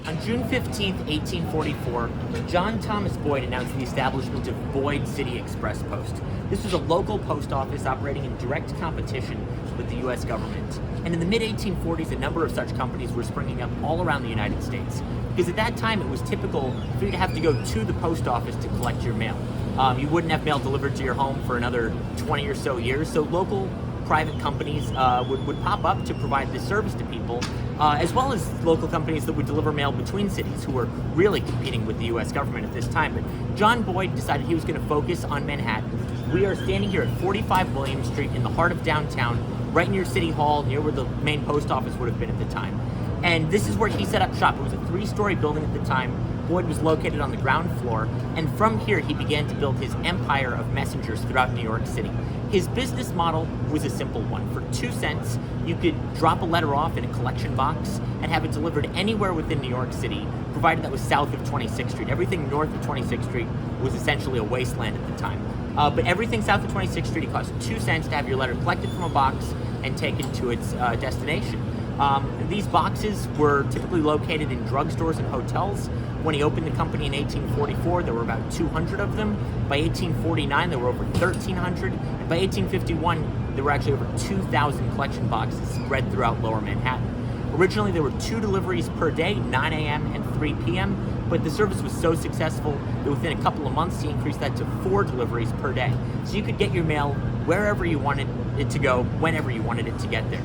On June 15th, 1844, John Thomas Boyd announced the establishment of Boyd City Express Post. This was a local post office operating in direct competition with the U.S. government. And in the mid-1840s, a number of such companies were springing up all around the United States. Because at that time, it was typical for you to have to go to the post office to collect your mail. You wouldn't have mail delivered to your home for another 20 or so years, so local private companies would pop up to provide this service to people, as well as local companies that would deliver mail between cities who were really competing with the U.S. government at this time. But John Boyd decided he was going to focus on Manhattan. We are standing here at 45 William Street in the heart of downtown, right near City Hall, near where the main post office would have been at the time. And this is where he set up shop. It was a 3-story building at the time. Boyd was located on the ground floor, and from here he began to build his empire of messengers throughout New York City. His business model was a simple one. For 2 cents, you could drop a letter off in a collection box and have it delivered anywhere within New York City, provided that was south of 26th Street. Everything north of 26th Street was essentially a wasteland at the time. But everything south of 26th Street, it cost 2 cents to have your letter collected from a box and taken to its destination. These boxes were typically located in drugstores and hotels. When he opened the company in 1844, there were about 200 of them. By 1849, there were over 1,300. And by 1851, there were actually over 2,000 collection boxes spread throughout Lower Manhattan. Originally, there were 2 deliveries per day, 9 a.m. and 3 p.m., but the service was so successful that within a couple of months, he increased that to 4 deliveries per day. So you could get your mail wherever you wanted it to go, whenever you wanted it to get there.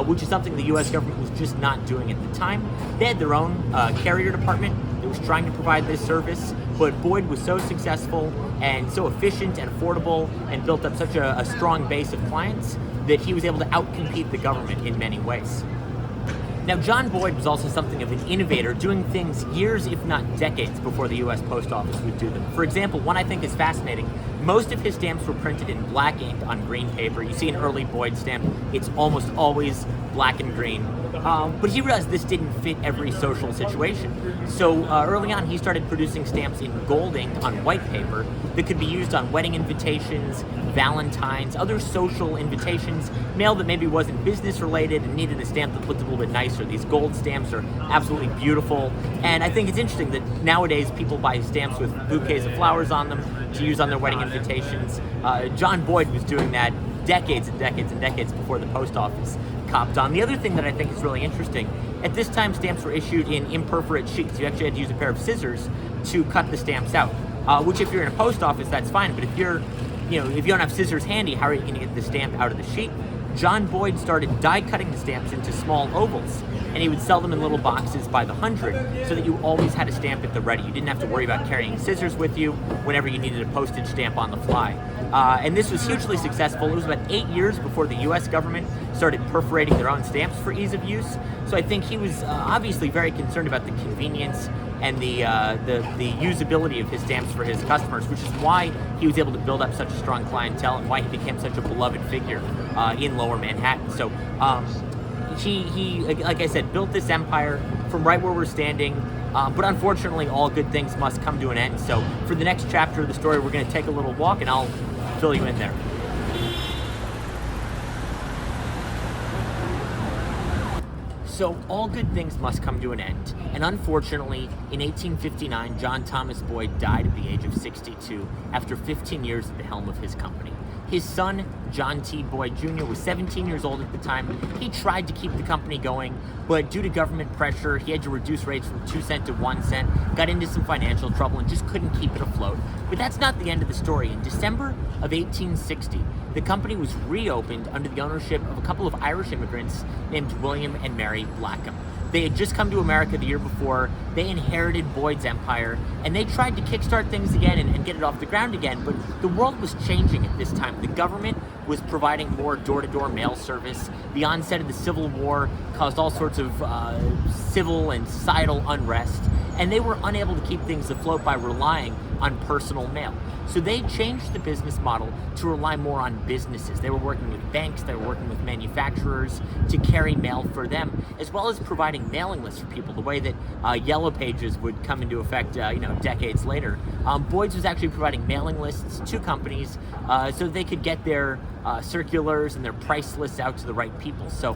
Which is something the U.S. government was just not doing at the time. They had their own carrier department that was trying to provide this service, but Boyd was so successful and so efficient and affordable and built up such a strong base of clients that he was able to outcompete the government in many ways. Now, John Boyd was also something of an innovator, doing things years, if not decades, before the U.S. Post Office would do them. For example, one I think is fascinating, most of his stamps were printed in black ink on green paper. You see an early Boyd stamp, it's almost always black and green. But he realized this didn't fit every social situation. So early on, he started producing stamps in gold ink on white paper that could be used on wedding invitations, Valentine's, other social invitations, mail that maybe wasn't business related and needed a stamp that looked a little bit nicer. These gold stamps are absolutely beautiful. And I think it's interesting that nowadays people buy stamps with bouquets of flowers on them to use on their wedding invitations. John Boyd was doing that decades and decades and decades before the post office copped on. The other thing that I think is really interesting, at this time stamps were issued in imperforate sheets. You actually had to use a pair of scissors to cut the stamps out, which if you're in a post office, that's fine. But if if you don't have scissors handy, how are you going to get the stamp out of the sheet? John Boyd started die cutting the stamps into small ovals, and he would sell them in little boxes by the 100 so that you always had a stamp at the ready. You didn't have to worry about carrying scissors with you whenever you needed a postage stamp on the fly. And this was hugely successful. It was about 8 years before the U.S. government started perforating their own stamps for ease of use. So I think he was obviously very concerned about the convenience and the usability of his stamps for his customers, which is why he was able to build up such a strong clientele and why he became such a beloved figure in Lower Manhattan. So he, like I said, built this empire from right where we're standing. But unfortunately, all good things must come to an end. So for the next chapter of the story, we're going to take a little walk, and I'll fill you in there. So all good things must come to an end. And unfortunately, in 1859, John Thomas Boyd died at the age of 62 after 15 years at the helm of his company. His son, John T. Boyd Jr., was 17 years old at the time. He tried to keep the company going, but due to government pressure, he had to reduce rates from 2 cents to 1 cent, got into some financial trouble, and just couldn't keep it afloat. But that's not the end of the story. In December of 1860, the company was reopened under the ownership of a couple of Irish immigrants named William and Mary Blackham. They had just come to America the year before. They inherited Boyd's empire, and they tried to kickstart things again and get it off the ground again, but the world was changing at this time. The government was providing more door-to-door mail service. The onset of the Civil War caused all sorts of civil and societal unrest, and they were unable to keep things afloat by relying on personal mail. So they changed the business model to rely more on businesses. They were working with banks, they were working with manufacturers to carry mail for them, as well as providing mailing lists for people, the way that Yellow Pages would come into effect decades later. Boyd's was actually providing mailing lists to companies so they could get their circulars and their price lists out to the right people. So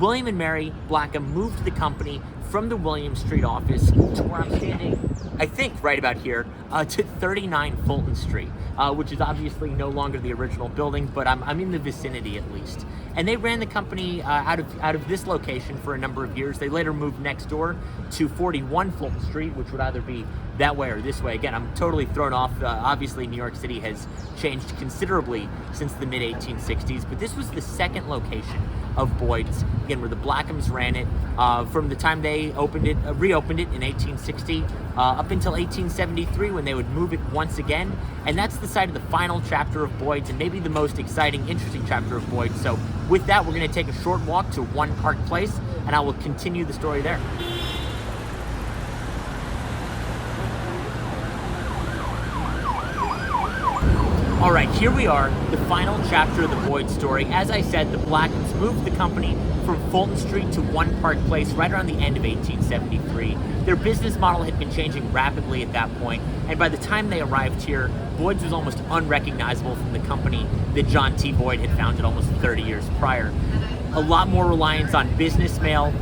William and Mary Blackham moved the company from the William Street office to where I'm standing, I think right about here, to 39 Fulton Street, which is obviously no longer the original building, but I'm in the vicinity at least. And they ran the company out of this location for a number of years. They later moved next door to 41 Fulton Street, which would either be that way or this way. Again, I'm totally thrown off. Obviously, New York City has changed considerably since the mid-1860s, but this was the second location of Boyd's, again, where the Blackhams ran it from the time they reopened it in 1860 up until 1873, when they would move it once again. And that's the site of the final chapter of Boyd's, and maybe the most exciting, interesting chapter of Boyd's. So with that, we're going to take a short walk to One Park Place, and I will continue the story there. All right, here we are, the final chapter of the Boyd story. As I said, the Blackhams moved the company from Fulton Street to One Park Place right around the end of 1873. Their business model had been changing rapidly at that point, and by the time they arrived here, Boyd's was almost unrecognizable from the company that John T. Boyd had founded almost 30 years prior. A lot more reliance on business mail.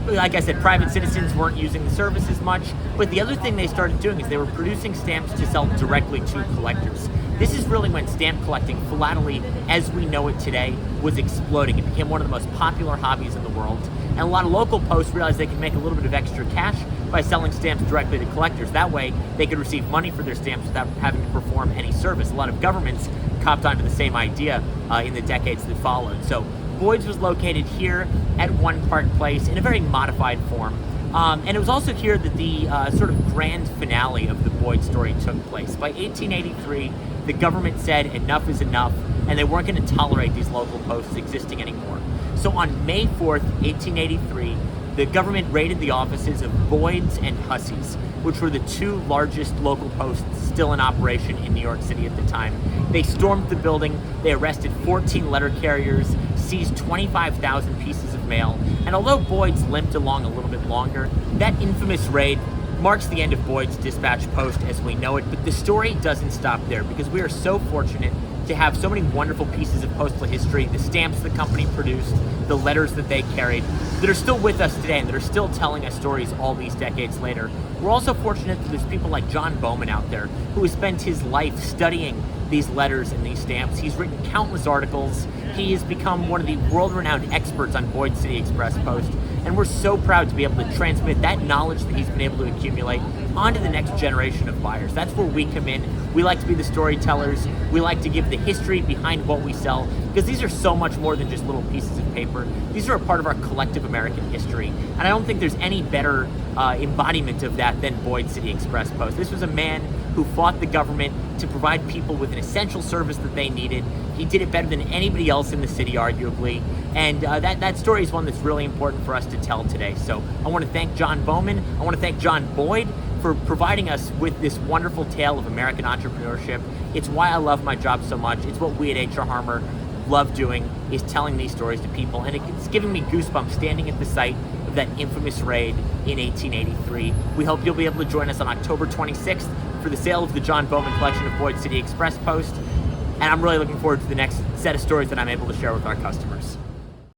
Like I said, private citizens weren't using the service as much, but the other thing they started doing is they were producing stamps to sell directly to collectors. This is really when stamp collecting, philately, as we know it today, was exploding. It became one of the most popular hobbies in the world, and a lot of local posts realized they could make a little bit of extra cash by selling stamps directly to collectors. That way, they could receive money for their stamps without having to perform any service. A lot of governments copped onto the same idea in the decades that followed. So Boyd's was located here at One Park Place in a very modified form. And it was also here that the sort of grand finale of the Boyd story took place. By 1883, the government said enough is enough, and they weren't going to tolerate these local posts existing anymore. So on May 4th, 1883, the government raided the offices of Boyd's and Hussey's, which were the two largest local posts still in operation in New York City at the time. They stormed the building, they arrested 14 letter carriers, seized 25,000 pieces of mail, and although Boyd's limped along a little bit longer, that infamous raid marks the end of Boyd's Dispatch Post as we know it. But the story doesn't stop there, because we are so fortunate to have so many wonderful pieces of postal history, the stamps the company produced, the letters that they carried, that are still with us today and that are still telling us stories all these decades later. We're also fortunate that there's people like John Bowman out there who has spent his life studying these letters and these stamps. He's written countless articles. He has become one of the world-renowned experts on Boyd City Express Post, and we're so proud to be able to transmit that knowledge that he's been able to accumulate onto the next generation of buyers. That's where we come in. We like to be the storytellers. We like to give the history behind what we sell, because these are so much more than just little pieces of paper. These are a part of our collective American history, and I don't think there's any better embodiment of that than Boyd City Express Post. This was a man who fought the government to provide people with an essential service that they needed. He did it better than anybody else in the city, arguably, and that story is one that's really important for us to tell today. So I want to thank John Bowman. I want to thank John Boyd for providing us with this wonderful tale of American entrepreneurship. It's why I love my job so much. It's what we at H.R. Harmer love doing, is telling these stories to people, and it's giving me goosebumps standing at the site of that infamous raid in 1883. We hope you'll be able to join us on October 26th for the sale of the John Bowman collection of Boyd City Express Post, and I'm really looking forward to the next set of stories that I'm able to share with our customers.